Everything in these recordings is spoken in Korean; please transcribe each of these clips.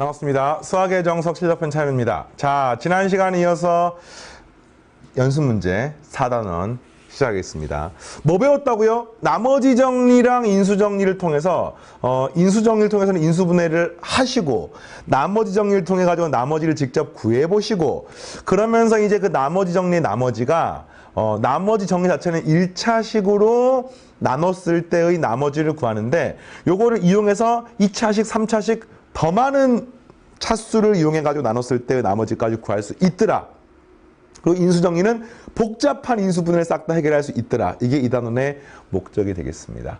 반갑습니다. 수학의 정석 실력편 차윤입니다. 자, 지난 시간에 이어서 연습 문제 4단원 시작하겠습니다. 뭐 배웠다고요? 나머지 정리랑 인수 정리를 통해서 인수 정리를 통해서는 인수분해를 하시고 나머지 정리를 통해 가지고 나머지를 직접 구해 보시고 그러면서 이제 그 나머지 정리의 나머지가 나머지 정리 자체는 1차식으로 나눴을 때의 나머지를 구하는데 요거를 이용해서 2차식, 3차식 더 많은 차수를 이용해 가지고 나눴을 때의 나머지까지 구할 수 있더라. 그리고 인수정리는 복잡한 인수분해를 싹 다 해결할 수 있더라. 이게 이 단원의 목적이 되겠습니다.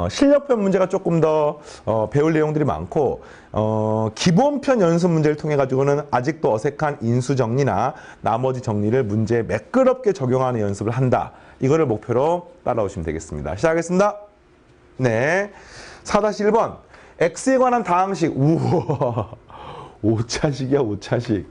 실력편 문제가 조금 더 배울 내용들이 많고 기본편 연습 문제를 통해 가지고는 아직도 어색한 인수정리나 나머지 정리를 문제에 매끄럽게 적용하는 연습을 한다. 이거를 목표로 따라오시면 되겠습니다. 시작하겠습니다. 네, 4-1번 x에 관한 다항식. 우와, 5차식이야 5차식.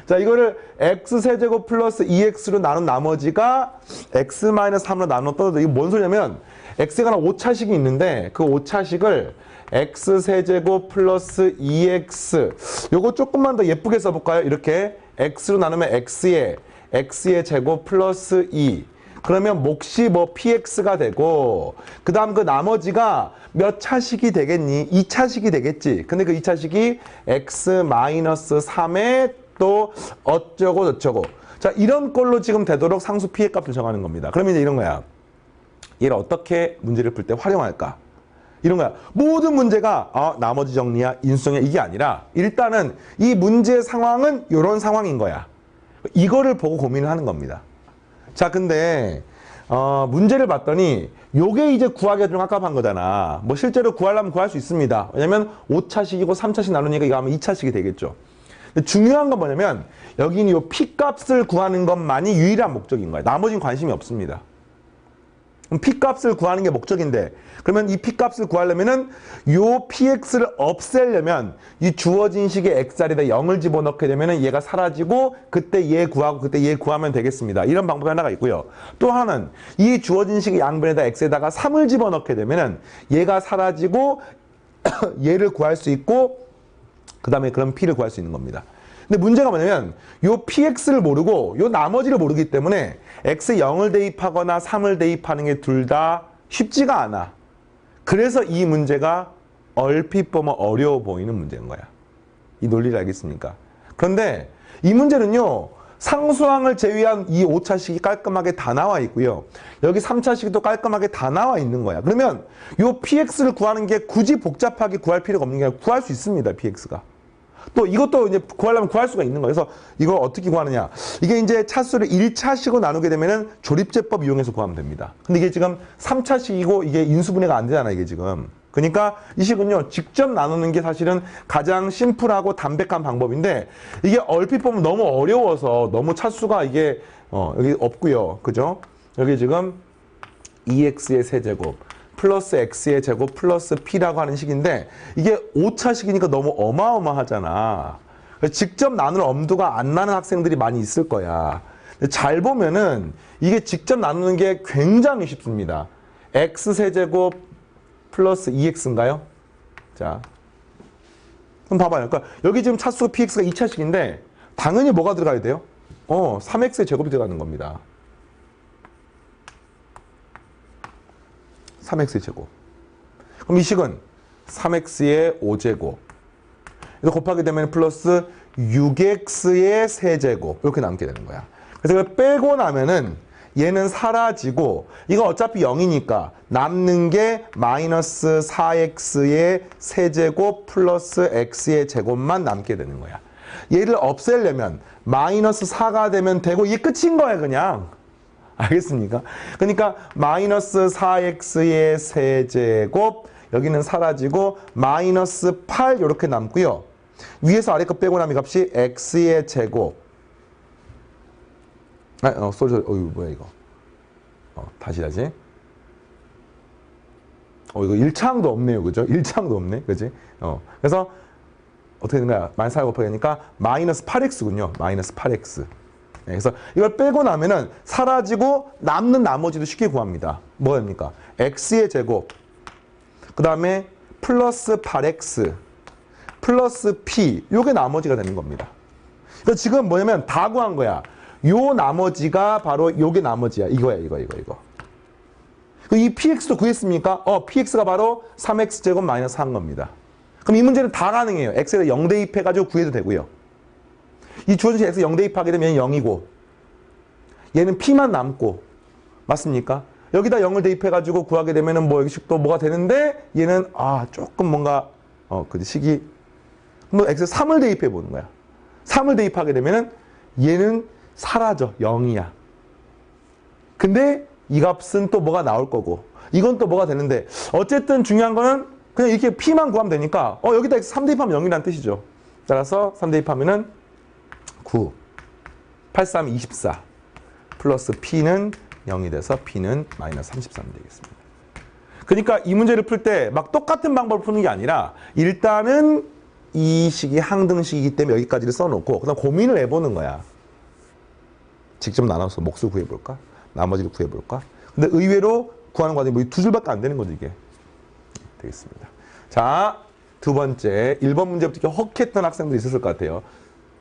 자, 이거를 x세제곱 플러스 2x로 나눈 나머지가 x-3으로 나눴다. 이게 뭔 소리냐면 x에 관한 5차식이 있는데 그 5차식을 x세제곱 플러스 2x 요거 조금만 더 예쁘게 써볼까요? 이렇게 x로 나누면 x의 제곱 플러스 2 그러면 몫이 뭐 px가 되고 그 다음 그 나머지가 몇 차식이 되겠니? 2차식이 되겠지. 근데 그 2차식이 x-3에 또 어쩌고 저쩌고. 자, 이런 꼴로 지금 되도록 상수 p의 값을 정하는 겁니다. 그러면 이제 이런 거야. 얘를 어떻게 문제를 풀 때 활용할까? 이런 거야. 모든 문제가 나머지 정리야, 인수정리야 이게 아니라 일단은 이 문제의 상황은 이런 상황인 거야. 이거를 보고 고민을 하는 겁니다. 자, 근데 문제를 봤더니 요게 이제 구하기가 좀 깝깝한 거잖아. 뭐 실제로 구하려면 구할 수 있습니다. 왜냐면 5차식이고 3차식 나누니까 이거 하면 2차식이 되겠죠. 근데 중요한 건 뭐냐면 여기는 요 P값을 구하는 것만이 유일한 목적인 거야. 나머지는 관심이 없습니다. 그럼 P값을 구하는 게 목적인데 그러면 이 P값을 구하려면은 요 PX를 없애려면 이 주어진 식의 X자리에다 0을 집어넣게 되면은 얘가 사라지고 그때 얘 구하고 그때 얘 구하면 되겠습니다. 이런 방법이 하나가 있고요. 또 하나는 이 주어진 식의 양변에다 X에다가 3을 집어넣게 되면은 얘가 사라지고 얘를 구할 수 있고 그 다음에 그럼 P를 구할 수 있는 겁니다. 근데 문제가 뭐냐면 요 PX를 모르고 요 나머지를 모르기 때문에 X 0을 대입하거나 3을 대입하는 게 둘 다 쉽지가 않아. 그래서 이 문제가 얼핏 보면 어려워 보이는 문제인 거야. 이 논리를 알겠습니까? 그런데 이 문제는요. 상수항을 제외한 이 5차식이 깔끔하게 다 나와 있고요. 여기 3차식도 깔끔하게 다 나와 있는 거야. 그러면 요 PX를 구하는 게 굳이 복잡하게 구할 필요가 없는 게 아니라 구할 수 있습니다. PX가. 또 이것도 이제 구하려면 구할 수가 있는 거예요. 그래서 이걸 어떻게 구하느냐. 이게 이제 차수를 1차식으로 나누게 되면은 조립제법 이용해서 구하면 됩니다. 근데 이게 지금 3차식이고 이게 인수분해가 안 되잖아, 이게 지금. 그러니까 이 식은요, 직접 나누는 게 사실은 가장 심플하고 담백한 방법인데 이게 얼핏 보면 너무 어려워서 너무 차수가 이게 여기 없고요. 그죠? 여기 지금 2x의 세제곱 플러스 x의 제곱 플러스 p라고 하는 식인데 이게 5차식이니까 너무 어마어마하잖아. 직접 나눌 엄두가 안 나는 학생들이 많이 있을 거야. 잘 보면은 이게 직접 나누는 게 굉장히 쉽습니다. x세제곱 플러스 2x인가요? 자, 그럼 봐봐요. 그러니까 여기 지금 차수가 px가 2차식인데 당연히 뭐가 들어가야 돼요? 3x의 제곱이 들어가는 겁니다. 3x의 제곱. 그럼 이 식은 3x의 5제곱. 이거 곱하게 되면 플러스 6x의 세제곱. 이렇게 남게 되는 거야. 그래서 이걸 빼고 나면은 얘는 사라지고 이거 어차피 0이니까 남는 게 마이너스 4x의 세제곱 플러스 x의 제곱만 남게 되는 거야. 얘를 없애려면 마이너스 4가 되면 되고 이게 끝인 거야 그냥. 알겠습니까? 그러니까 마이너스 4x의 세제곱 여기는 사라지고 마이너스 8 이렇게 남고요. 위에서 아래 거 빼고 나면 이 값이 x의 제곱 소리 뭐야 이거 다시 이거 1차항도 없네요. 그죠? 1차항도 없네. 그지? 그래서 어떻게 되는 거야? 마이너스 4 곱하기 하니까 마이너스 8x군요. 마이너스 8x. 그래서 이걸 빼고 나면은 사라지고 남는 나머지도 쉽게 구합니다. 뭐입니까? x의 제곱 그 다음에 플러스 8x 플러스 P 요게 나머지가 되는 겁니다. 그러니까 지금 뭐냐면 다 구한 거야. 요 나머지가 바로 요게 나머지야. 이거야 이거. 이 px도 구했습니까? px가 바로 3x제곱 마이너스 1 겁니다. 그럼 이 문제는 다 가능해요. x에다 0 대입해가지고 구해도 되고요. 이 주어진 x 0 대입하게 되면 0이고 얘는 p만 남고 맞습니까? 여기다 0을 대입해가지고 구하게 되면은 뭐 여기식 또 뭐가 되는데 얘는 조금 뭔가 그 식이 뭐 x에 3을 대입해 보는 거야. 3을 대입하게 되면은 얘는 사라져. 0이야. 근데 이 값은 또 뭐가 나올 거고 이건 또 뭐가 되는데 어쨌든 중요한 거는 그냥 이렇게 p만 구하면 되니까 여기다 x 3 대입하면 0이라는 뜻이죠. 따라서 3 대입하면은 9, 8, 3, 24 플러스 p는 0이 돼서 p는 마이너스 33이 되겠습니다. 그러니까 이 문제를 풀 때 막 똑같은 방법을 푸는 게 아니라 일단은 이 식이 항등식이기 때문에 여기까지를 써놓고 그다음 고민을 해보는 거야. 직접 나눠서 몫을 구해볼까? 나머지를 구해볼까? 근데 의외로 구하는 과정이 뭐 두 줄밖에 안 되는 거죠, 이게. 되겠습니다. 자, 두 번째 1번 문제부터 이렇게 헉했던 학생들이 있었을 것 같아요.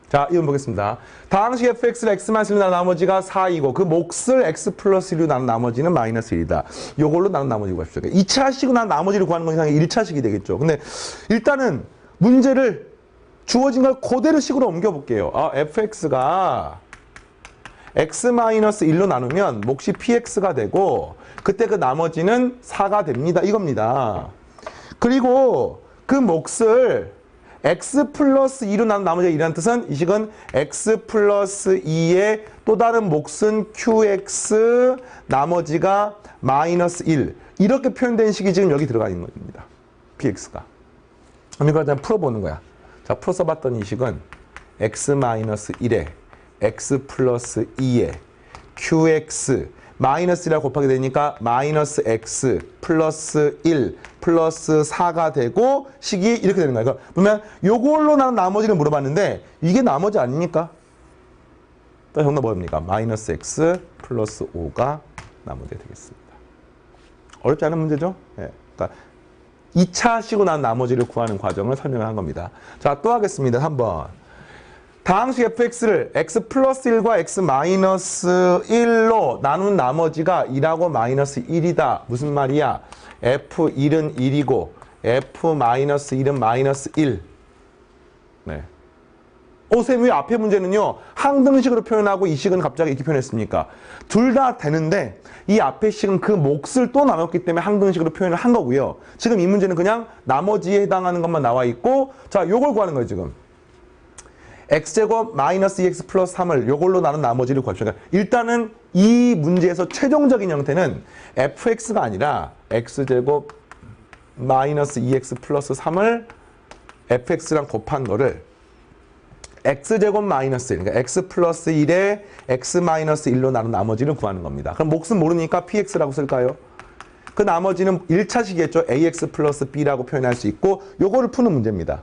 자, 이번 보겠습니다. 다항식 fx를 x-1로 나눈 나머지가 4이고 그 몫을 x 플러스 1로 나눈 나머지는 마이너스 1이다. 요걸로 나눈 나머지를 구하십시오. 2차식으로 나눈 나머지를 구하는 건 이상하게 1차식이 되겠죠. 근데 일단은 문제를 주어진 걸 그대로 식으로 옮겨볼게요. fx가 x-1로 나누면 몫이 px가 되고 그때 그 나머지는 4가 됩니다. 이겁니다. 그리고 그 몫을 x 플러스 2로 나눈 나머지가 1이라는 뜻은 이 식은 x 플러스 2의 또 다른 몫은 qx 나머지가 마이너스 1 이렇게 표현된 식이 지금 여기 들어가 있는 겁니다. px가. 그럼 이걸 그냥 풀어보는 거야. 자, 풀어 써봤더니 이 식은 x-1에 x 플러스 2에 qx 마이너스 1이라고 곱하게 되니까 마이너스 x 플러스 1 플러스 4가 되고 식이 이렇게 되는 거야. 그러니까 보면 요걸로 나눈 나머지를 물어봤는데 이게 나머지 아닙니까? 또 정답 뭐입니까? 마이너스 x 플러스 5가 나머지가 되겠습니다. 어렵지 않은 문제죠? 예. 그러니까 2차식으로 나눈 나머지를 구하는 과정을 설명한 겁니다. 자, 또 하겠습니다. 3번. 다항식 fx를 x 플러스 1과 x 마이너스 1로 나눈 나머지가 2하고 마이너스 1이다. 무슨 말이야? f1은 1이고 f 마이너스 1은 마이너스 1. 네. 쌤, 왜 앞에 문제는요 항등식으로 표현하고 이 식은 갑자기 이렇게 표현했습니까? 둘 다 되는데 이 앞에 식은 그 몫을 또 나눴기 때문에 항등식으로 표현을 한 거고요. 지금 이 문제는 그냥 나머지에 해당하는 것만 나와 있고 자, 요걸 구하는 거예요, 지금. x제곱 마이너스 2x 플러스 3을 요걸로 나눈 나머지를 구합시다. 그러니까 일단은 이 문제에서 최종적인 형태는 fx가 아니라 x제곱 마이너스 2x 플러스 3을 fx랑 곱한 거를 x제곱 마이너스 1, 그러니까 x 플러스 1에 x 마이너스 1로 나눈 나머지를 구하는 겁니다. 그럼 몫은 모르니까 px라고 쓸까요? 그 나머지는 1차식이겠죠. ax 플러스 b라고 표현할 수 있고 요거를 푸는 문제입니다.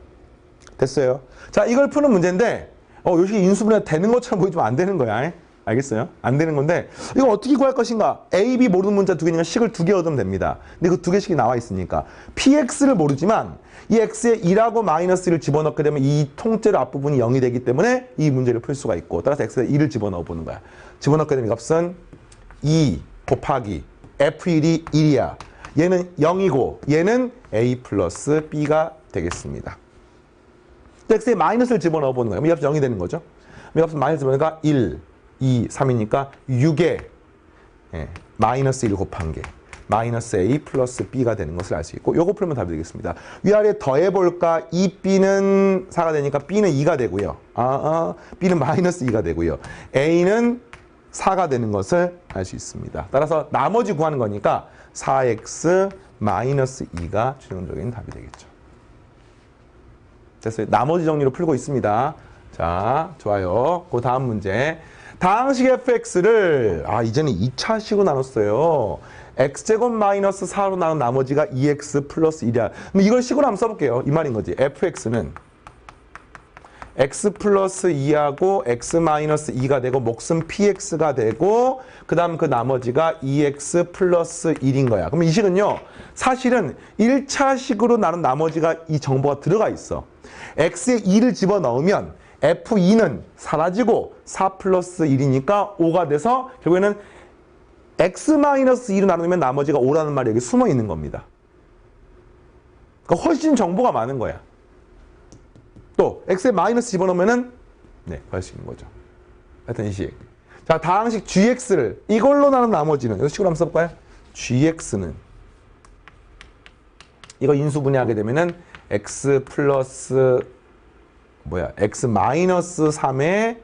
됐어요? 자, 이걸 푸는 문제인데 요 식이 인수분해 되는 것처럼 보이지만 안 되는 거야. 알겠어요? 안 되는 건데 이거 어떻게 구할 것인가? A, B 모르는 문자 두 개니까 식을 두 개 얻으면 됩니다. 근데 그 두 개씩이 나와 있으니까 px를 모르지만 이 x에 2하고 마이너스 1을 집어넣게 되면 이 통째로 앞부분이 0이 되기 때문에 이 문제를 풀 수가 있고 따라서 x에 2를 집어넣어 보는 거야. 집어넣게 되면 이 값은 2 곱하기 f1이 1이야. 얘는 0이고 얘는 a 플러스 b가 되겠습니다. x에 마이너스를 집어넣어 보는 거예요. 이 값이 0이 되는 거죠. 이 값은 마이너스 집어넣으니까 1, 2, 3이니까 6에 마이너스 1 곱한 게 마이너스 a 플러스 b가 되는 것을 알 수 있고 요거 풀면 답이 되겠습니다. 위아래 더해볼까? 2b는 4가 되니까 b는 2가 되고요. b는 마이너스 2가 되고요. a는 4가 되는 것을 알 수 있습니다. 따라서 나머지 구하는 거니까 4x 마이너스 2가 최종적인 답이 되겠죠. 됐어요. 나머지 정리로 풀고 있습니다. 자, 좋아요. 그 다음 문제. 다항식 fx를 이제는 2차식으로 나눴어요. x제곱 마이너스 4로 나눈 나머지가 2x 플러스 1이야. 그럼 이걸 식으로 한번 써볼게요. 이 말인 거지. fx는 x 플러스 2하고 x 마이너스 2가 되고 몫은 px가 되고 그 다음 그 나머지가 2x 플러스 1인 거야. 그럼 이 식은요. 사실은 1차식으로 나눈 나머지가 이 정보가 들어가 있어. x에 2를 집어넣으면 f2는 사라지고 4 플러스 1이니까 5가 돼서 결국에는 x-2로 나누면 나머지가 5라는 말이 여기 숨어 있는 겁니다. 그러니까 훨씬 정보가 많은 거야. 또 x에 마이너스 집어넣으면은 네, 구할 수 있는 거죠. 하여튼 이 식. 자, 다항식 gx를 이걸로 나눈 나머지는 이거 식으로 한번 써볼까요? gx는 이거 인수분해하게 되면은 x 플러스 x 마이너스 3에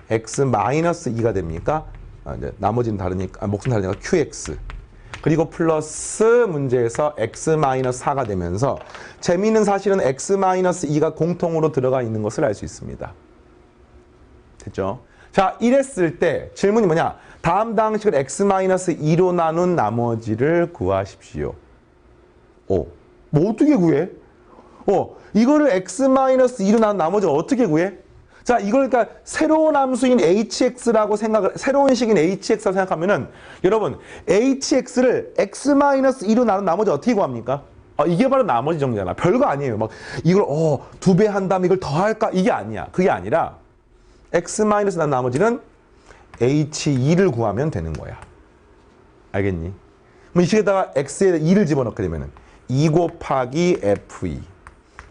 x 마이너스 2가 됩니까? 이제 나머지는 다르니까 몫은 다르니까 qx 그리고 플러스 문제에서 x 마이너스 4가 되면서 재미있는 사실은 x 마이너스 2가 공통으로 들어가 있는 것을 알 수 있습니다. 됐죠? 자, 이랬을 때 질문이 뭐냐? 다음 다항식을 x 마이너스 2로 나눈 나머지를 구하십시오. 뭐 어떻게 구해? 이거를 x 마이너스 2로 나눈 나머지를 어떻게 구해? 자, 이걸 그러니까 새로운 함수인 hx라고 새로운 식인 hx라고 생각하면은 여러분 hx를 x 마이너스 2로 나눈 나머지 어떻게 구합니까? 이게 바로 나머지 정리잖아. 별거 아니에요. 막 이걸 2배 한 다음에 이걸 더할까? 이게 아니야. 그게 아니라 x 마이너스 나눈 나머지는 h2를 구하면 되는 거야. 알겠니? 그럼 이 식에다가 x에 2를 집어넣게 되면은 2 곱하기 f2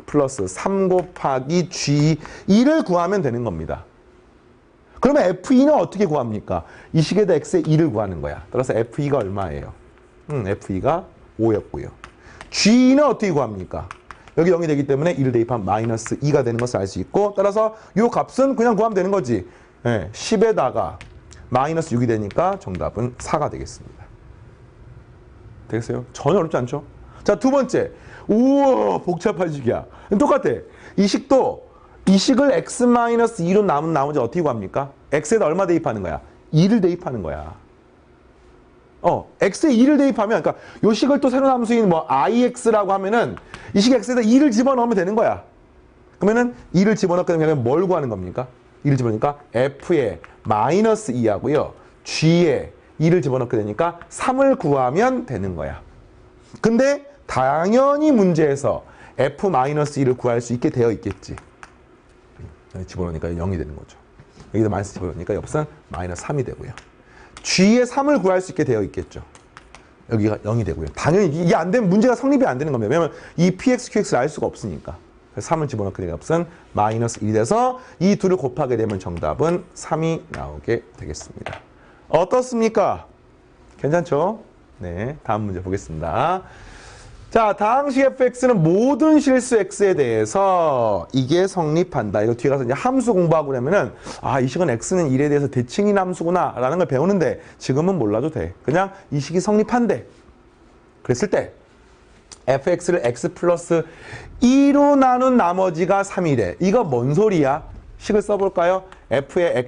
플러스 3 곱하기 g2를 구하면 되는 겁니다. 그러면 f2는 어떻게 구합니까? 이 식에다 x의 2를 구하는 거야. 따라서 f2가 얼마예요? f2가 5였고요. g2는 어떻게 구합니까? 여기 0이 되기 때문에 1을 대입하면 마이너스 2가 되는 것을 알 수 있고 따라서 이 값은 그냥 구하면 되는 거지. 10에다가 마이너스 6이 되니까 정답은 4가 되겠습니다. 되겠어요? 전혀 어렵지 않죠? 자, 두 번째. 우와, 복잡한 식이야. 똑같아. 이 식도 이 식을 x-2로 남은 나머지 어떻게 구합니까? x에다 얼마 대입하는 거야? 2를 대입하는 거야. x에 2를 대입하면 그러니까 요 식을 또 새로운 함수인 ix라고 하면은 이 식 x에다 2를 집어넣으면 되는 거야. 그러면은 2를 집어넣게 되면 뭘 구하는 겁니까? 2를 집어넣으니까 f에 마이너스 2하고요. g에 2를 집어넣게 되니까 3을 구하면 되는 거야. 근데 당연히 문제에서 f-2를 구할 수 있게 되어 있겠지. 여기 집어넣으니까 0이 되는 거죠. 여기다 마이너스 집어넣으니까 옆선 마이너스 3이 되고요. g에 3을 구할 수 있게 되어 있겠죠. 여기가 0이 되고요. 당연히 이게 안 되면 문제가 성립이 안 되는 겁니다. 왜냐면 이 px, qx를 알 수가 없으니까. 그래서 3을 집어넣게 되면 옆선 마이너스 1이 돼서 이 둘을 곱하게 되면 정답은 3이 나오게 되겠습니다. 어떻습니까? 괜찮죠? 네, 다음 문제 보겠습니다. 자, 다항식 fx는 모든 실수 x에 대해서 이게 성립한다. 이거 뒤에 가서 이제 함수 공부하고 그러면은 이 식은 x는 1에 대해서 대칭인 함수구나 라는 걸 배우는데 지금은 몰라도 돼. 그냥 이 식이 성립한대. 그랬을 때 fx를 x 플러스 2로 나눈 나머지가 3이래. 이거 뭔 소리야? 식을 써볼까요? f의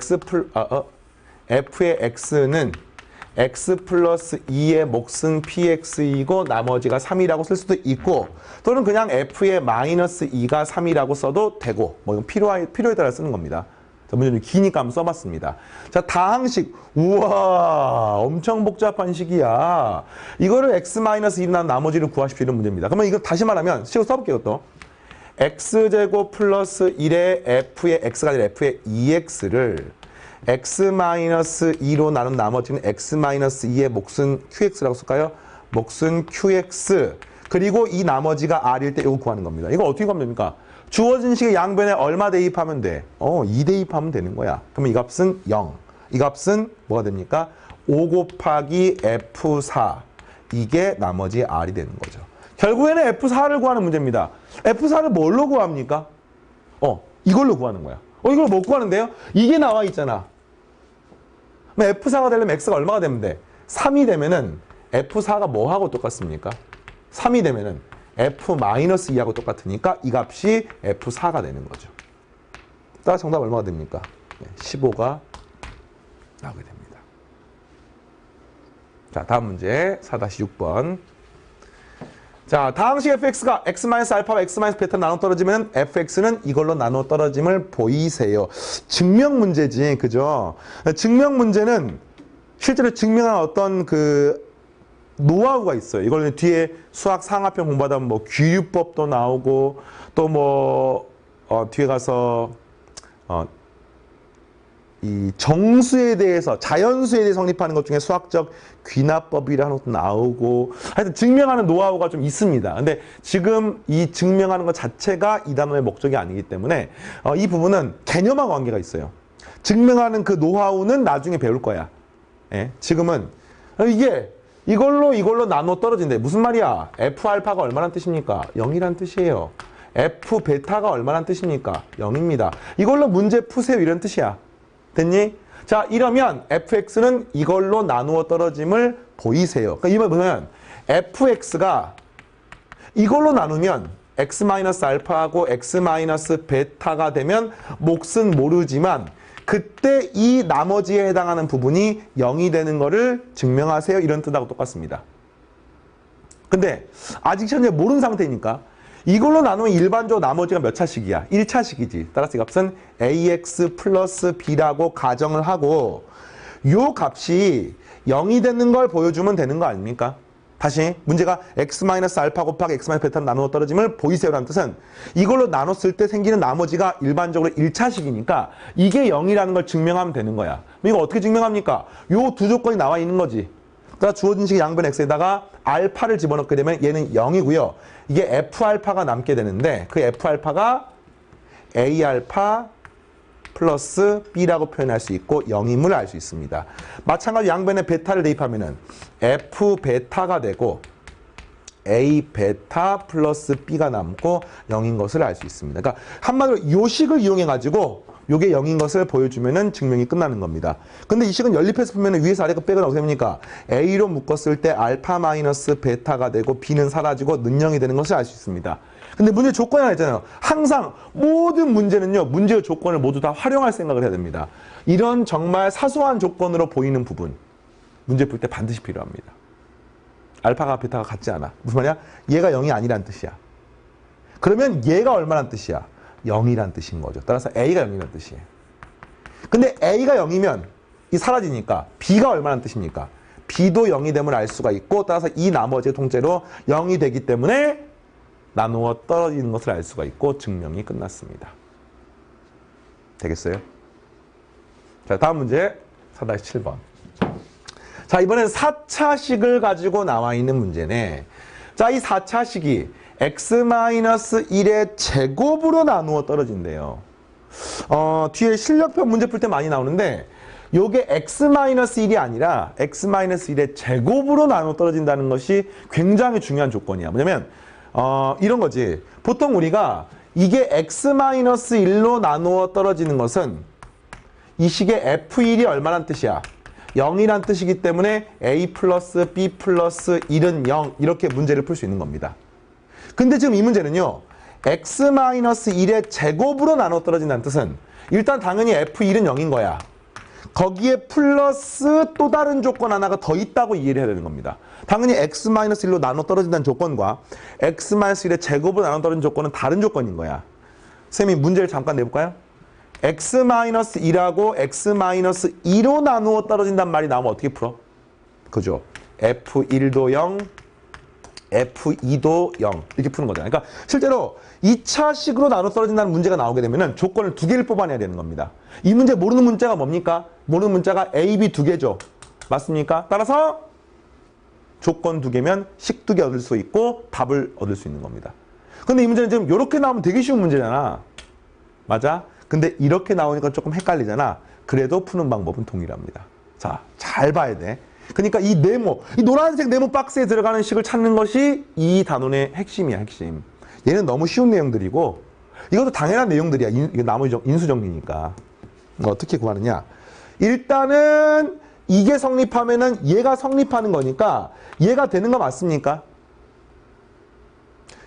x는 x 플러스 2의 몫은 px이고 나머지가 3이라고 쓸 수도 있고 또는 그냥 f의 마이너스 2가 3이라고 써도 되고 이건 필요에 따라 쓰는 겁니다. 자, 문제는 기니까 한번 써봤습니다. 자, 다항식. 우와, 엄청 복잡한 식이야. 이거를 x-1이 난 나머지를 구하십시오 이런 문제입니다. 그러면 이거 다시 말하면 식으로 써볼게요 또. x제곱 플러스 1의 f의 x가 아니라 f의 2x를 x-2로 나눈 나머지는 x-2의 몫은 qx라고 쓸까요? 몫은 qx 그리고 이 나머지가 r일 때 이거 구하는 겁니다. 이거 어떻게 구하면 됩니까? 주어진 식의 양변에 얼마 대입하면 돼? 2 대입하면 되는 거야. 그러면 이 값은 0. 이 값은 뭐가 됩니까? 5 곱하기 f4 이게 나머지 r이 되는 거죠. 결국에는 f4를 구하는 문제입니다. f4를 뭘로 구합니까? 이걸로 구하는 거야. 이걸 못 구하는데요? 이게 나와 있잖아. 그럼 f4가 되려면 x가 얼마가 되면 돼? 3이 되면은 f4가 뭐하고 똑같습니까? 3이 되면은 f-2하고 똑같으니까 이 값이 f4가 되는 거죠. 따라 정답 얼마가 됩니까? 15가 나오게 됩니다. 자, 다음 문제 4-6번. 자, 다항식 fx가 x-알파와 x-베타로 나눠 떨어지면 fx는 이걸로 나눠 떨어짐을 보이세요. 증명 문제지, 그죠? 증명 문제는 실제로 증명한 어떤 노하우가 있어요. 이걸 뒤에 수학 상하편 공부하다 보면 귀류법도 나오고 또 뒤에 가서 이 정수에 대해서 자연수에 대해 성립하는 것 중에 수학적 귀납법이라는 것도 나오고 하여튼 증명하는 노하우가 좀 있습니다. 근데 지금 이 증명하는 것 자체가 이 단원의 목적이 아니기 때문에 이 부분은 개념과 관계가 있어요. 증명하는 그 노하우는 나중에 배울 거야. 예? 지금은 이걸로 나눠 떨어진대. 무슨 말이야? F알파가 얼마란 뜻입니까? 0이란 뜻이에요. F베타가 얼마란 뜻입니까? 0입니다. 이걸로 문제 푸세요 이런 뜻이야. 됐니? 자, 이러면 fx는 이걸로 나누어 떨어짐을 보이세요. 그러니까 이 말 보면 fx가 이걸로 나누면 x-알파하고 x-베타가 되면 몫은 모르지만 그때 이 나머지에 해당하는 부분이 0이 되는 거를 증명하세요. 이런 뜻하고 똑같습니다. 근데 아직 현재 모르는 상태니까 이걸로 나누면 일반적으로 나머지가 몇 차식이야? 1차식이지. 따라서 이 값은 ax 플러스 b라고 가정을 하고 요 값이 0이 되는 걸 보여주면 되는 거 아닙니까? 다시 문제가 x-알파 곱하기 x-베타로 나누어 떨어짐을 보이세요라는 뜻은 이걸로 나눴을 때 생기는 나머지가 일반적으로 1차식이니까 이게 0이라는 걸 증명하면 되는 거야. 이거 어떻게 증명합니까? 요 두 조건이 나와 있는 거지. 그러니까 주어진 식의 양변 x에다가 알파를 집어넣게 되면 얘는 0이고요. 이게 F알파가 남게 되는데 그 F알파가 A알파 플러스 B라고 표현할 수 있고 0임을 알 수 있습니다. 마찬가지로 양변에 베타를 대입하면은 F베타가 되고 A베타 플러스 B가 남고 0인 것을 알 수 있습니다. 그러니까 한마디로 요 식을 이용해가지고 요게 0인 것을 보여주면은 증명이 끝나는 겁니다. 근데 이 식은 연립해서 보면은 위에서 아래가 빼고 어떻게 됩니까? A로 묶었을 때 알파 마이너스 베타가 되고 B는 사라지고 는 0이 되는 것을 알 수 있습니다. 근데 문제 조건이 하나 있잖아요. 항상 모든 문제는요, 문제의 조건을 모두 다 활용할 생각을 해야 됩니다. 이런 정말 사소한 조건으로 보이는 부분, 문제 풀 때 반드시 필요합니다. 알파가 베타가 같지 않아. 무슨 말이야? 얘가 0이 아니란 뜻이야. 그러면 얘가 얼마란 뜻이야? 0이란 뜻인 거죠. 따라서 A가 0이란 뜻이에요. 근데 A가 0이면 이 사라지니까 B가 얼마란 뜻입니까? B도 0이 됨을 알 수가 있고 따라서 이 나머지의 통째로 0이 되기 때문에 나누어 떨어지는 것을 알 수가 있고 증명이 끝났습니다. 되겠어요? 자, 다음 문제 4-7번. 자, 이번엔 4차식을 가지고 나와 있는 문제네. 자, 이 4차식이 x-1의 제곱으로 나누어 떨어진대요. 뒤에 실력표 문제 풀 때 많이 나오는데 요게 x-1이 아니라 x-1의 제곱으로 나누어 떨어진다는 것이 굉장히 중요한 조건이야. 뭐냐면 이런 거지. 보통 우리가 이게 x-1로 나누어 떨어지는 것은 이 식의 f1이 얼마란 뜻이야? 0이란 뜻이기 때문에 a 플러스 b 플러스 1은 0 이렇게 문제를 풀 수 있는 겁니다. 근데 지금 이 문제는요. x-1의 제곱으로 나눠 떨어진다는 뜻은 일단 당연히 f1은 0인 거야. 거기에 플러스 또 다른 조건 하나가 더 있다고 이해를 해야 되는 겁니다. 당연히 x-1로 나눠 떨어진다는 조건과 x-1의 제곱으로 나눠 떨어진 조건은 다른 조건인 거야. 쌤이 문제를 잠깐 내볼까요? x-1하고 x-2로 나누어 떨어진단 말이 나오면 어떻게 풀어? 그죠? f1도 0, f2도 0 이렇게 푸는 거잖아요. 그러니까 실제로 2차식으로 나눠 떨어진다는 문제가 나오게 되면 조건을 두 개를 뽑아내야 되는 겁니다. 이 문제 모르는 문자가 뭡니까? 모르는 문자가 A, B 두 개죠. 맞습니까? 따라서 조건 두 개면 식 두 개 얻을 수 있고 답을 얻을 수 있는 겁니다. 근데 이 문제는 지금 이렇게 나오면 되게 쉬운 문제잖아. 맞아? 근데 이렇게 나오니까 조금 헷갈리잖아. 그래도 푸는 방법은 동일합니다. 자, 잘 봐야 돼. 그러니까 이 네모, 이 노란색 네모 박스에 들어가는 식을 찾는 것이 이 단원의 핵심이야, 핵심. 얘는 너무 쉬운 내용들이고 이것도 당연한 내용들이야. 이거 나머지 인수정리니까. 어떻게 구하느냐? 일단은 이게 성립하면은 얘가 성립하는 거니까 얘가 되는 거 맞습니까?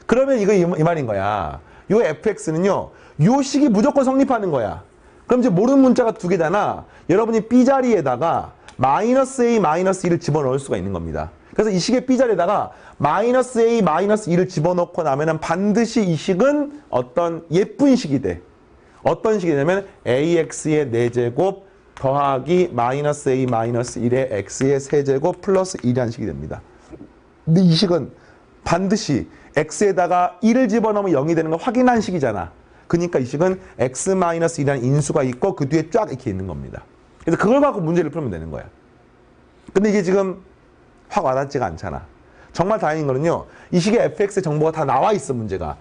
그러면 이거 이 말인 거야. 요 fx는요. 요 식이 무조건 성립하는 거야. 그럼 이제 모르는 문자가 두 개잖아. 여러분이 B자리에다가 마이너스 A, 마이너스 2를 집어넣을 수가 있는 겁니다. 그래서 이 식의 B자리에다가 마이너스 A, 마이너스 2를 집어넣고 나면은 반드시 이 식은 어떤 예쁜 식이 돼. 어떤 식이 되냐면 AX의 4제곱 더하기 마이너스 A, 마이너스 1의 X의 세제곱 플러스 1이라는 식이 됩니다. 근데 이 식은 반드시 X에다가 1을 집어넣으면 0이 되는 걸 확인한 식이잖아. 그러니까 이 식은 x-1이라는 인수가 있고 그 뒤에 쫙 이렇게 있는 겁니다. 그래서 그걸 갖고 문제를 풀면 되는 거야. 근데 이게 지금 확 와닿지가 않잖아. 정말 다행인 거는요. 이 식의 fx의 정보가 다 나와 있어, 문제가.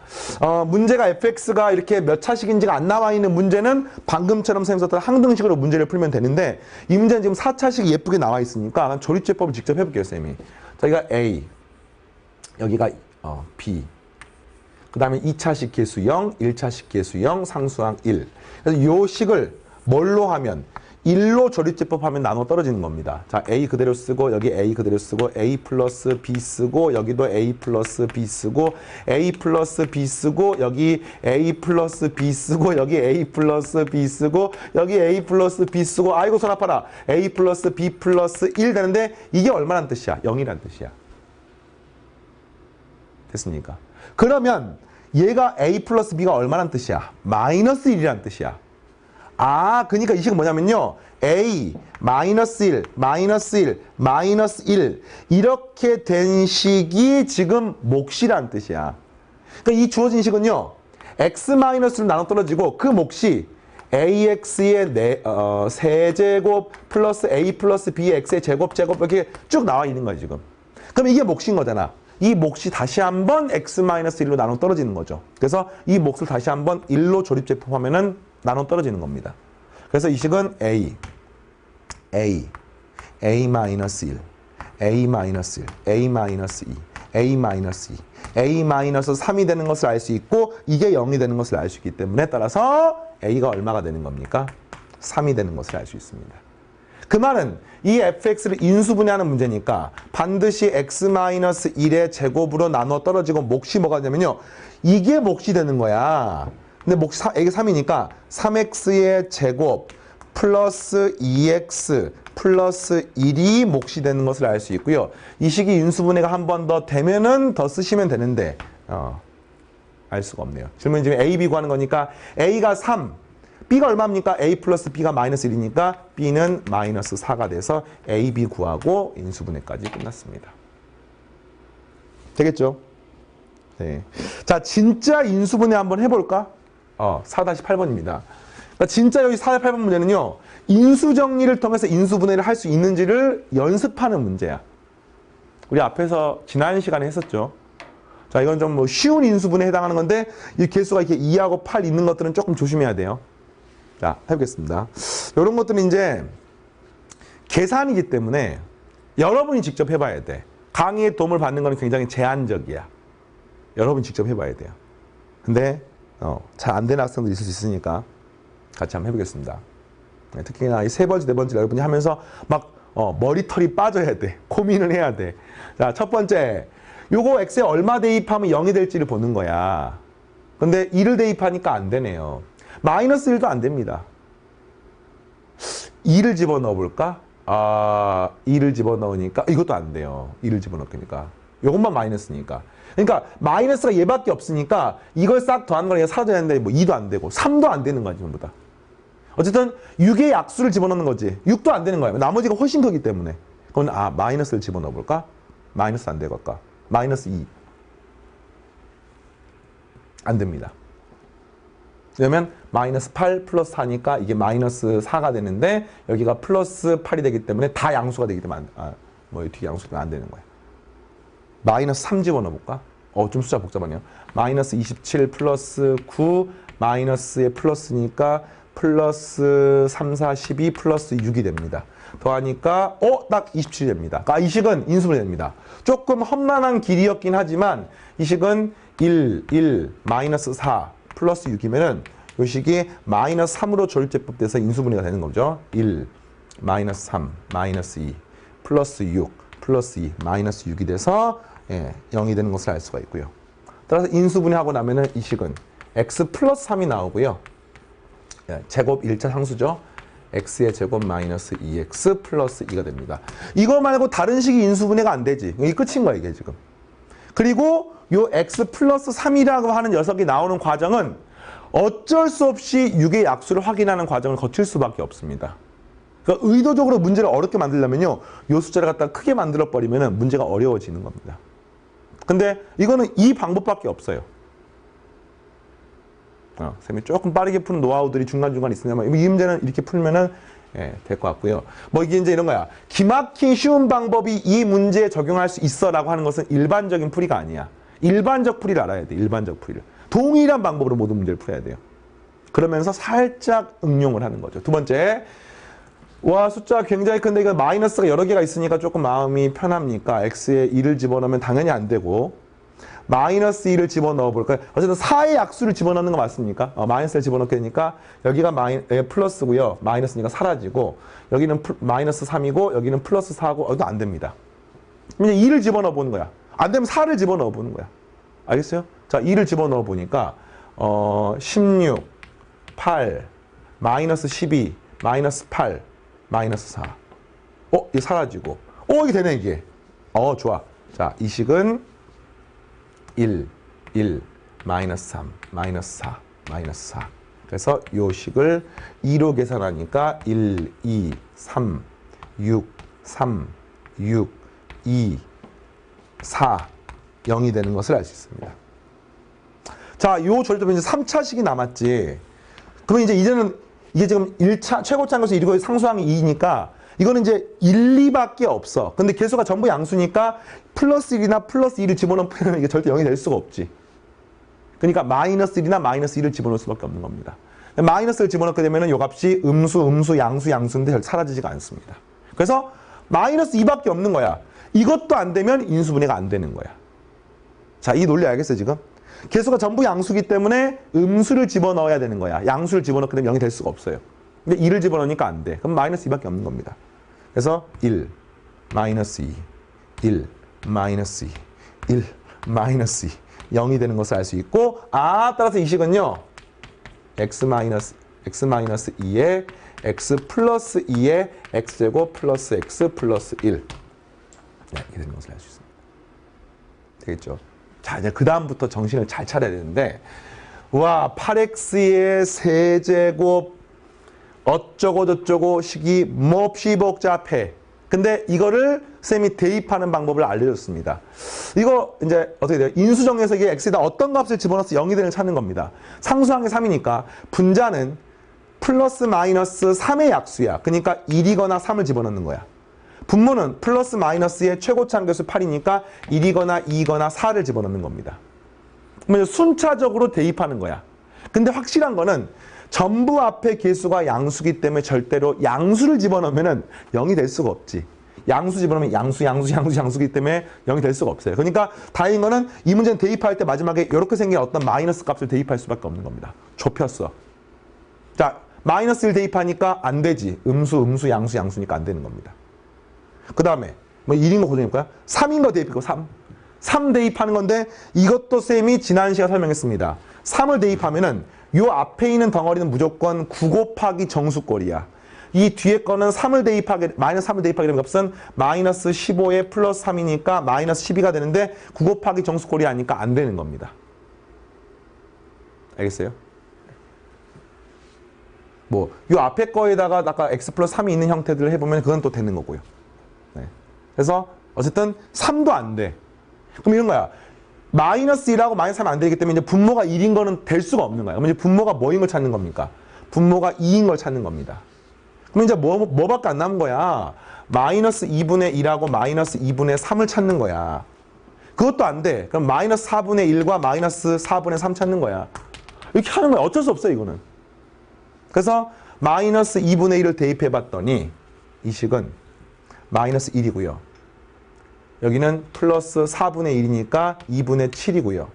문제가 fx가 이렇게 몇 차식인지가 안 나와 있는 문제는 방금처럼 선생님 썼던 항등식으로 문제를 풀면 되는데 이 문제는 지금 4차식이 예쁘게 나와 있으니까 조립제법을 직접 해볼게요, 쌤이. 자, 여기가 A, 여기가 B. 그 다음에 2차식 계수 0, 1차식 계수 0, 상수항 1. 그래서 요 식을 뭘로 하면 1로 조립제법 하면 나눠 떨어지는 겁니다. 자, A 그대로 쓰고 여기 A 그대로 쓰고 A 플러스 B 쓰고 여기도 A 플러스 B 쓰고 A 플러스 B 쓰고 여기 A 플러스 B 쓰고 여기 A 플러스 B 쓰고 여기 A 플러스 B 쓰고 아이고 손 아파라. A 플러스 B 플러스 1 되는데 이게 얼마란 뜻이야? 0이란 뜻이야. 됐습니까? 그러면 얘가 A 플러스 B가 얼마란 뜻이야? 마이너스 1이란 뜻이야. 그러니까 이 식은 뭐냐면요. A, 마이너스 1, 마이너스 1, 마이너스 1 이렇게 된 식이 지금 몫이란 뜻이야. 그러니까 이 주어진 식은요. x-로 나눠 떨어지고 그 몫이 ax의 세제곱 플러스 a 플러스 b의 x의 제곱 이렇게 쭉 나와 있는 거야 지금. 그럼 이게 몫인 거잖아. 이 몫이 다시 한번 x-1로 나눠 떨어지는 거죠. 그래서 이 몫을 다시 한번 1로 조립제법하면은 나눠 떨어지는 겁니다. 그래서 이 식은 A, A, A-1, A-1, A-2, A-2, A-3이 되는 것을 알 수 있고 이게 0이 되는 것을 알 수 있기 때문에 따라서 A가 얼마가 되는 겁니까? 3이 되는 것을 알 수 있습니다. 그 말은 이 fx를 인수분해하는 문제니까 반드시 x-1의 제곱으로 나눠 떨어지고 몫이 뭐가 되냐면요. 이게 몫이 되는 거야. 근데 몫이 이게 3이니까 3x의 제곱 플러스 2x 플러스 1이 몫이 되는 것을 알 수 있고요. 이 식이 인수분해가 한 번 더 되면은 더 쓰시면 되는데 알 수가 없네요. 질문이 지금 A, B 구하는 거니까 A가 3, B가 얼마입니까? A 플러스 B가 마이너스 1이니까 B는 마이너스 4가 돼서 A, B 구하고 인수분해까지 끝났습니다. 되겠죠? 네. 자, 진짜 인수분해 한번 해볼까? 4-8번입니다. 그러니까 진짜 여기 4-8번 문제는요. 인수정리를 통해서 인수분해를 할 수 있는지를 연습하는 문제야. 우리 앞에서 지난 시간에 했었죠. 자, 이건 좀 뭐 쉬운 인수분해에 해당하는 건데 이 개수가 이렇게 2하고 8 있는 것들은 조금 조심해야 돼요. 자, 해보겠습니다. 이런 것들은 이제 계산이기 때문에 여러분이 직접 해봐야 돼. 강의의 도움을 받는 거는 굉장히 제한적이야. 여러분이 직접 해봐야 돼요. 근데 잘 안 되는 학생도 있을 수 있으니까 같이 한번 해보겠습니다. 네, 특히나 이 3번째, 4번째 여러분이 하면서 막 머리털이 빠져야 돼. 고민을 해야 돼. 자, 첫 번째. 요거 x에 얼마 대입하면 0이 될지를 보는 거야. 근데 2를 대입하니까 안 되네요. 마이너스 1도 안 됩니다. 2를 집어넣어 볼까? 2를 집어넣으니까 이것도 안 돼요. 2를 집어넣으니까. 요것만 마이너스니까. 그러니까 마이너스가 얘밖에 없으니까 이걸 싹 더하는 거니까 사라져야 되는데 뭐 2도 안 되고 3도 안 되는 거야 전부 다. 어쨌든 6의 약수를 집어넣는 거지. 6도 안 되는 거야. 나머지가 훨씬 크기 때문에. 그건 마이너스를 집어넣어 볼까? 마이너스 안 되겠까? 마이너스 2. 안 됩니다. 그러면 마이너스 8 플러스 4니까 이게 마이너스 4가 되는데 여기가 플러스 8이 되기 때문에 다 양수가 되기 때문에 뒤에 양수가 안 되는 거야. 마이너스 3 집어넣어 볼까? 좀 숫자 복잡하네요. 마이너스 27 플러스 9 마이너스에 플러스니까 플러스 3, 4, 12 플러스 6이 됩니다. 더하니까 딱 27이 됩니다. 그러니까 이 식은 인수분해 됩니다. 조금 험난한 길이였긴 하지만 이 식은 1, 마이너스 4 플러스 6이면은 이 식이 마이너스 3으로 조립제법 돼서 인수분해가 되는 거죠. 1, 마이너스 3, 마이너스 2, 플러스 6, 플러스 2, 마이너스 6이 돼서 0이 되는 것을 알 수가 있고요. 따라서 인수분해하고 나면은 이 식은 x 플러스 3이 나오고요. 제곱 1차 상수죠. x의 제곱 마이너스 2x 플러스 2가 됩니다. 이거 말고 다른 식이 인수분해가 안 되지. 이게 끝인 거야 이게 지금. 그리고 요 x 플러스 3이라고 하는 녀석이 나오는 과정은 어쩔 수 없이 6의 약수를 확인하는 과정을 거칠 수밖에 없습니다. 그러니까 의도적으로 문제를 어렵게 만들려면요. 요 숫자를 갖다 크게 만들어버리면 문제가 어려워지는 겁니다. 근데 이거는 이 방법밖에 없어요. 쌤이 조금 빠르게 푸는 노하우들이 중간중간 있으면 이 문제는 이렇게 풀면은 될 것 같고요. 뭐 이게 이제 이런 거야. 기막힌 쉬운 방법이 이 문제에 적용할 수 있어라고 하는 것은 일반적인 풀이가 아니야. 일반적 풀이를 알아야 돼. 일반적 풀이를. 동일한 방법으로 모든 문제를 풀어야 돼요. 그러면서 살짝 응용을 하는 거죠. 두 번째, 와 숫자 굉장히 큰데 이거 마이너스가 여러 개가 있으니까 조금 마음이 편합니까? x에 2를 집어넣으면 당연히 안 되고 마이너스 2를 집어넣어 볼까요? 어쨌든 4의 약수를 집어넣는 거 맞습니까? 마이너스를 집어넣게 되니까 여기가 플러스고요. 마이너스니까 사라지고 여기는 마이너스 3이고 여기는 플러스 4고 여기도 안 됩니다. 그럼 이제 2를 집어넣어 보는 거야. 안 되면 4를 집어넣어 보는 거야. 알겠어요? 자, 2를 집어넣어 보니까 16, 8, 마이너스 12, 마이너스 8, 마이너스 4. 이게 사라지고. 이게 되네, 이게. 좋아. 자, 이 식은 1, 1, 마이너스 3, 마이너스 4, 마이너스 4. 그래서 요 식을 2로 계산하니까 1, 2, 3, 6, 3, 6, 2, 4, 0이 되는 것을 알 수 있습니다. 자, 요 절대로 이제 3차식이 남았지. 그러면 이제는 이게 지금 1차, 최고차항에서 1이고 상수항이 2니까 이거는 이제 1, 2밖에 없어. 근데 개수가 전부 양수니까 플러스 1이나 플러스 2를 집어넣으면 이게 절대 0이 될 수가 없지. 그러니까 마이너스 1이나 마이너스 2를 집어넣을 수밖에 없는 겁니다. 마이너스를 집어넣게 되면 요 값이 음수, 양수인데 잘 사라지지가 않습니다. 그래서 마이너스 2밖에 없는 거야. 이것도 안 되면 인수분해가 안 되는 거야. 자, 이 논리 알겠어요, 지금? 개수가 전부 양수기 때문에 음수를 집어넣어야 되는 거야. 양수를 집어넣게 되면 0이 될 수가 없어요. 근데 2를 집어넣으니까 안 돼. 그럼 마이너스 2밖에 없는 겁니다. 그래서 1, 마이너스 2, 1, 마이너스 2, 1, 마이너스 2, 0이 되는 것을 알 수 있고, 따라서 이 식은요, x 마이너스 2에 x 플러스 2에 x제곱 플러스 x 플러스 1. 이렇게 되는 것을 알 수 있습니다. 되겠죠? 자, 이제 그 다음부터 정신을 잘 차려야 되는데, 8x의 세제곱 어쩌고 저쩌고 식이 몹시 복잡해. 근데 이거를 쌤이 대입하는 방법을 알려줬습니다. 이거 이제 어떻게 돼요? 인수정에서 이게 x에다 어떤 값을 집어넣어서 0이 되는 걸 찾는 겁니다. 상수항이 3이니까 분자는 플러스 마이너스 3의 약수야. 그러니까 1이거나 3을 집어넣는 거야. 분모는 플러스 마이너스의 최고차항 개수 8이니까 1이거나 2이거나 4를 집어넣는 겁니다. 그러면 순차적으로 대입하는 거야. 근데 확실한 거는 전부 앞에 개수가 양수기 때문에 절대로 양수를 집어넣으면 0이 될 수가 없지. 양수 집어넣으면 양수기 때문에 0이 될 수가 없어요. 그러니까 다행인 거는 이 문제는 대입할 때 마지막에 이렇게 생긴 어떤 마이너스 값을 대입할 수밖에 없는 겁니다. 좁혔어. 자, 마이너스를 대입하니까 안 되지. 음수, 양수니까 안 되는 겁니다. 그 다음에 뭐 1인 거 고정해볼까요? 3인 거 대입이고 3 대입하는 건데 이것도 쌤이 지난 시간에 설명했습니다. 3을 대입하면은 요 앞에 있는 덩어리는 무조건 9 곱하기 정수꼴이야. 이 뒤에 거는 마이너스 3을 대입하게 되는 값은 마이너스 15에 플러스 3이니까 마이너스 12가 되는데 9 곱하기 정수꼴이 아니까 안 되는 겁니다. 알겠어요? 뭐 요 앞에 거에다가 아까 x 플러스 3이 있는 형태들을 해보면 그건 또 되는 거고요. 네. 그래서 어쨌든 3도 안 돼. 그럼 이런 거야. 마이너스 1하고 마이너스 3이 안 되기 때문에 이제 분모가 1인 거는 될 수가 없는 거야. 그럼 이제 분모가 뭐인 걸 찾는 겁니까? 분모가 2인 걸 찾는 겁니다. 그럼 이제 뭐밖에 안 남은 거야? 마이너스 2분의 1하고 마이너스 2분의 3을 찾는 거야. 그것도 안 돼. 그럼 마이너스 4분의 1과 마이너스 4분의 3 찾는 거야. 이렇게 하는 거야. 어쩔 수 없어, 이거는. 그래서 마이너스 2분의 1을 대입해 봤더니 이 식은 마이너스 1이고요. 여기는 플러스 4분의 1이니까 2분의 7이고요.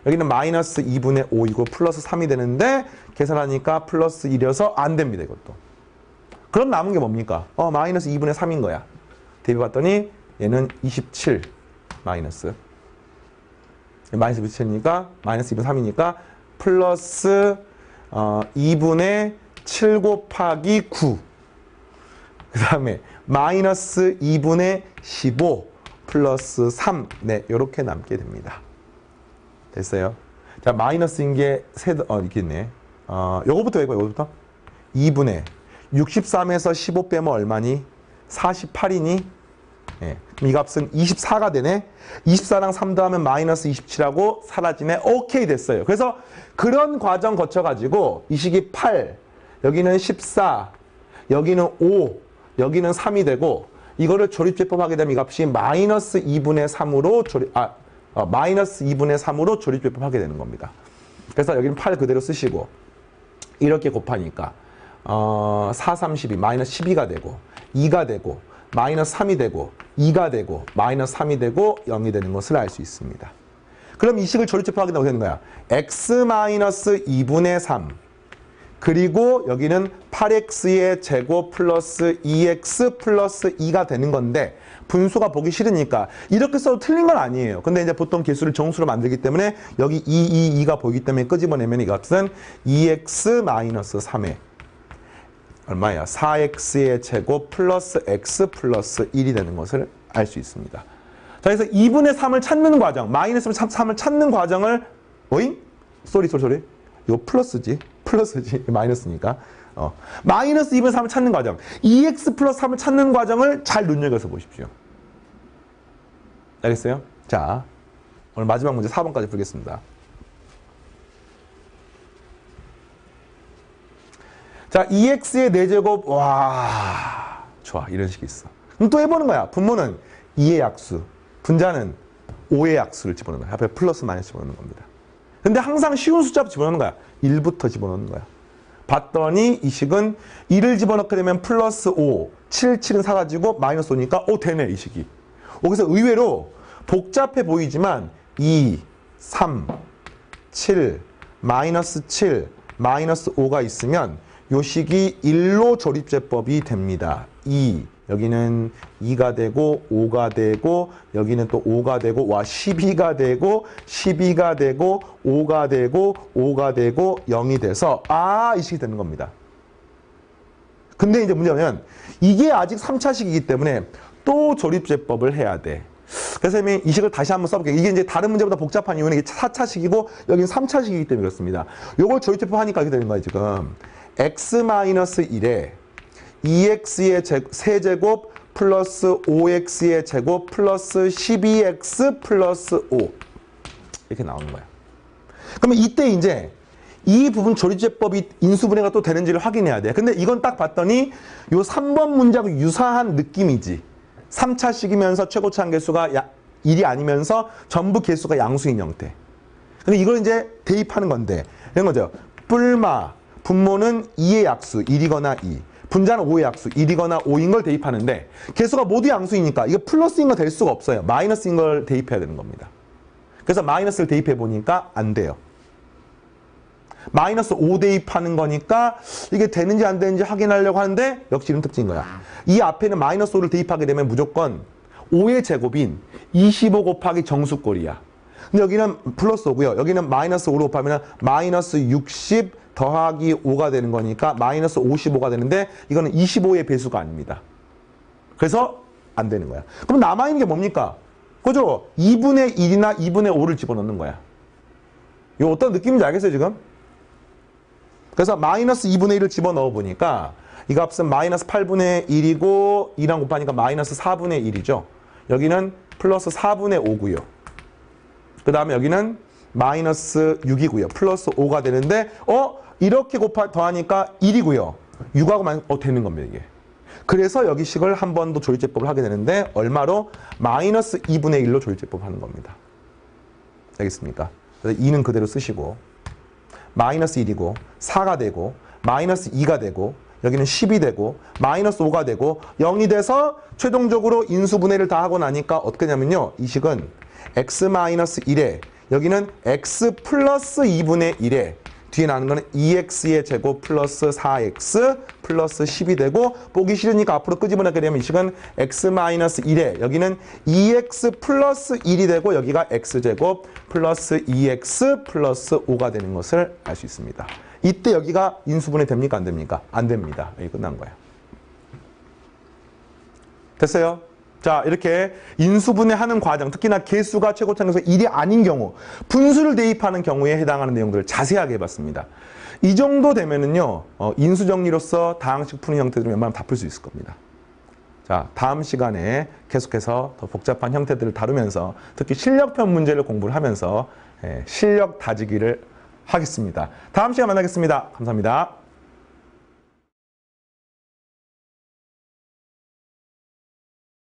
여기는 마이너스 2분의 5이고 플러스 3이 되는데 계산하니까 플러스 1이어서 안 됩니다. 이것도. 그럼 남은 게 뭡니까? 마이너스 2분의 3인 거야. 대입해봤더니 얘는 27 마이너스 27이니까 마이너스 2분의 3이니까 플러스 2분의 7 곱하기 9 그 다음에 마이너스 2분의 15 플러스 3 네, 요렇게 남게 됩니다. 됐어요? 자, 마이너스인 게 이렇게 있네. 요거부터 해봐요. 요거부터 2분의 63에서 15 빼면 얼마니? 48이니? 예. 그럼 이 값은 24가 되네. 24랑 3 더하면 마이너스 27하고 사라지네. 오케이 됐어요. 그래서 그런 과정 거쳐가지고 이 식이 8, 여기는 14, 여기는 5, 여기는 3이 되고 이거를 조립제법 하게 되면 이 값이 마이너스 2분의 3으로 마이너스 2분의 3으로 조립제법 하게 되는 겁니다. 그래서 여기는 8 그대로 쓰시고 이렇게 곱하니까 4, 32, 마이너스 12가 되고 2가 되고 마이너스 3이 되고 2가 되고 마이너스 3이 되고 0이 되는 것을 알 수 있습니다. 그럼 이 식을 조립제법 하게 되는 거야. x 마이너스 2분의 3 그리고 여기는 8x의 제곱 플러스 2x 플러스 2가 되는 건데 분수가 보기 싫으니까 이렇게 써도 틀린 건 아니에요. 근데 이제 보통 개수를 정수로 만들기 때문에 여기 2가 보이기 때문에 끄집어내면 이 값은 2x 마이너스 3에 얼마야? 4x의 제곱 플러스 x 플러스 1이 되는 것을 알 수 있습니다. 자, 그래서 2분의 3을 찾는 과정, 마이너스 3을 찾는 과정을 어잉? 쏘리. 이거 플러스지, 마이너스니까. 마이너스 2분의 3을 찾는 과정, 2x 플러스 3을 찾는 과정을 잘 눈여겨서 보십시오. 알겠어요? 자, 오늘 마지막 문제 4번까지 풀겠습니다. 자, 2x의 4제곱, 와, 좋아. 이런 식이 있어. 그럼 또 해보는 거야. 분모는 2의 약수, 분자는 5의 약수를 집어넣는 거야. 앞에 플러스 마이너스 집어넣는 겁니다. 근데 항상 쉬운 숫자 집어넣는 거야. 1부터 집어넣는 거야. 봤더니 이 식은 1을 집어넣게 되면 플러스 5, 7은 사가지고 마이너스 5니까 되네, 이 식이. 그래서 의외로 복잡해 보이지만 2, 3, 7, 마이너스 7, 마이너스 5가 있으면 요 식이 1로 조립제법이 됩니다. 2, 여기는 2가 되고 5가 되고 여기는 또 5가 되고 12가 되고 12가 되고 5가 되고 5가 되고 0이 돼서 이 식이 되는 겁니다. 근데 이제 문제는 이게 아직 3차식이기 때문에 또 조립제법을 해야 돼. 그래서 이 식을 다시 한번 써볼게요. 이게 이제 다른 문제보다 복잡한 이유는 이게 4차식이고 여기는 3차식이기 때문에 그렇습니다. 요걸 조립제법 하니까 이렇게 되는 거예요, 지금. x-1에 2x의 세제곱 플러스 5x의 제곱 플러스 12x 플러스 5 이렇게 나오는 거야. 그러면 이때 이제 이 부분 조립제법이 인수분해가 또 되는지를 확인해야 돼. 근데 이건 딱 봤더니 요 3번 문제하고 유사한 느낌이지. 3차식이면서 최고차 한개수가 1이 아니면서 전부 개수가 양수인 형태. 근데 이걸 이제 대입하는 건데 이런 거죠. 뿔마 분모는 2의 약수 1이거나 2. 분자는 5의 약수 1이거나 5인 걸 대입하는데 개수가 모두 양수이니까 이거 플러스인 거 될 수가 없어요. 마이너스인 걸 대입해야 되는 겁니다. 그래서 마이너스를 대입해 보니까 안 돼요. 마이너스 5 대입하는 거니까 이게 되는지 안 되는지 확인하려고 하는데 역시 이런 특징인 거야. 이 앞에는 마이너스 5를 대입하게 되면 무조건 5의 제곱인 25 곱하기 정수꼴이야. 근데 여기는 플러스 5고요. 여기는 마이너스 5로 곱하면 마이너스 60 더하기 5가 되는 거니까 마이너스 55가 되는데 이거는 25의 배수가 아닙니다. 그래서 안 되는 거야. 그럼 남아있는 게 뭡니까? 그죠? 2분의 1이나 2분의 5를 집어넣는 거야. 이거 어떤 느낌인지 알겠어요, 지금? 그래서 마이너스 2분의 1을 집어넣어 보니까 이 값은 마이너스 8분의 1이고 2랑 곱하니까 마이너스 4분의 1이죠. 여기는 플러스 4분의 5고요. 그 다음에 여기는 마이너스 6이고요. 플러스 5가 되는데 이렇게 더하니까 1이고요. 6하고 되는 겁니다, 이게. 그래서 여기 식을 한 번 더 조립제법을 하게 되는데 얼마로? 마이너스 2분의 1로 조립제법을 하는 겁니다. 알겠습니까? 그래서 2는 그대로 쓰시고 마이너스 1이고 4가 되고 마이너스 2가 되고 여기는 10이 되고 마이너스 5가 되고 0이 돼서 최종적으로 인수분해를 다 하고 나니까 어떻게 되냐면요. 이 식은 x-1에 여기는 x 플러스 2분의 1에 뒤에 나오는 거는 2x의 제곱 플러스 4x 플러스 10이 되고 보기 싫으니까 앞으로 끄집어내게 되면 이 식은 x-1에 여기는 2x 플러스 1이 되고 여기가 x제곱 플러스 2x 플러스 5가 되는 것을 알 수 있습니다. 이때 여기가 인수분해 됩니까? 안 됩니까? 안 됩니다. 여기 끝난 거예요. 됐어요? 자, 이렇게 인수분해하는 과정, 특히나 개수가 최고차에서 1이 아닌 경우, 분수를 대입하는 경우에 해당하는 내용들을 자세하게 해봤습니다. 이 정도 되면은요, 인수정리로서 다항식 푸는 형태들은 웬만하면 다 풀 수 있을 겁니다. 자, 다음 시간에 계속해서 더 복잡한 형태들을 다루면서 특히 실력편 문제를 공부를 하면서 실력 다지기를 하겠습니다. 다음 시간 만나겠습니다. 감사합니다.